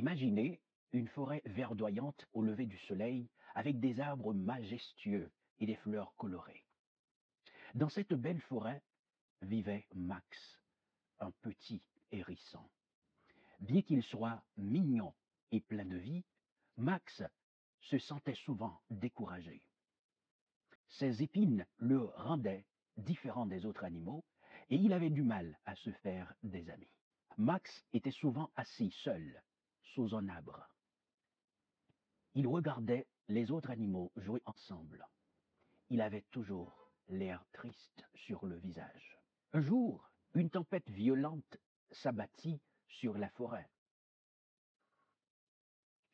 Imaginez une forêt verdoyante au lever du soleil avec des arbres majestueux et des fleurs colorées. Dans cette belle forêt vivait Max, un petit hérisson. Bien qu'il soit mignon et plein de vie, Max se sentait souvent découragé. Ses épines le rendaient différent des autres animaux et il avait du mal à se faire des amis. Max était souvent assis seul sous un arbre. Il regardait les autres animaux jouer ensemble. Il avait toujours l'air triste sur le visage. Un jour, une tempête violente s'abattit sur la forêt.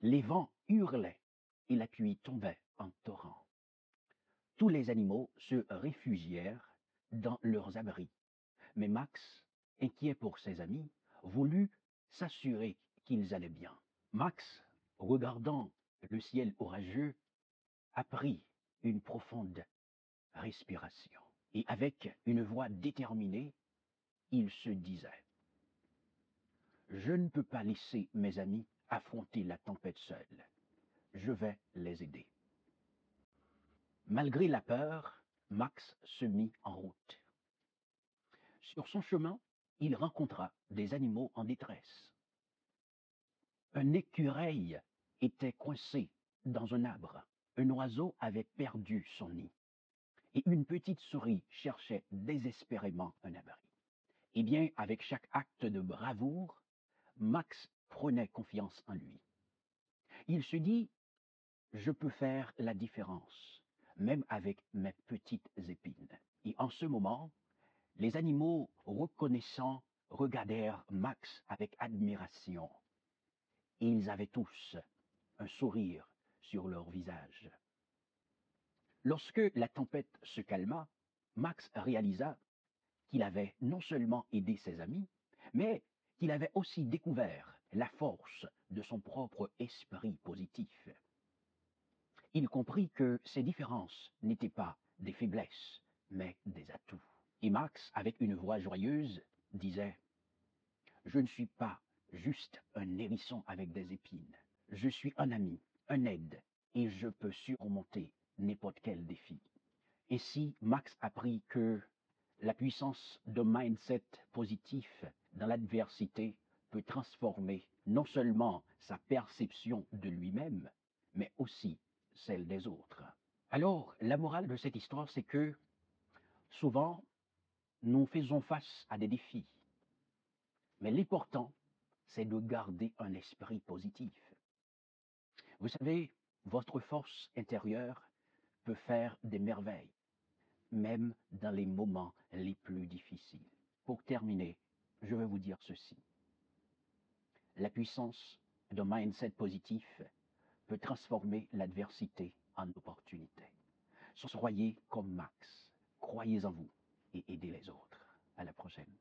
Les vents hurlaient et la pluie tombait en torrents. Tous les animaux se réfugièrent dans leurs abris. Mais Max, inquiet pour ses amis, voulut s'assurer qu'ils allaient bien. Max, regardant le ciel orageux, apprit une profonde respiration. Et avec une voix déterminée, il se disait: Je ne peux pas laisser mes amis affronter la tempête seuls. Je vais les aider. Malgré la peur, Max se mit en route. Sur son chemin, il rencontra des animaux en détresse. Un écureuil était coincé dans un arbre. Un oiseau avait perdu son nid. Et une petite souris cherchait désespérément un abri. Eh bien, avec chaque acte de bravoure, Max prenait confiance en lui. Il se dit: Je peux faire la différence, même avec mes petites épines. Et en ce moment, les animaux reconnaissants regardèrent Max avec admiration. Et ils avaient tous un sourire sur leur visage. Lorsque la tempête se calma, Max réalisa qu'il avait non seulement aidé ses amis, mais qu'il avait aussi découvert la force de son propre esprit positif. Il comprit que ces différences n'étaient pas des faiblesses, mais des atouts. Et Max, avec une voix joyeuse, disait: Je ne suis pas juste un hérisson avec des épines. Je suis un ami, un aide, et je peux surmonter n'importe quel défi. Ainsi, Max apprit que la puissance de mindset positif dans l'adversité peut transformer non seulement sa perception de lui-même, mais aussi celle des autres. Alors, la morale de cette histoire, c'est que souvent, nous faisons face à des défis, mais l'important, c'est de garder un esprit positif. Vous savez, votre force intérieure peut faire des merveilles, même dans les moments les plus difficiles. Pour terminer, je vais vous dire ceci. La puissance d'un mindset positif peut transformer l'adversité en opportunité. Soyez comme Max, croyez en vous et aidez les autres. À la prochaine.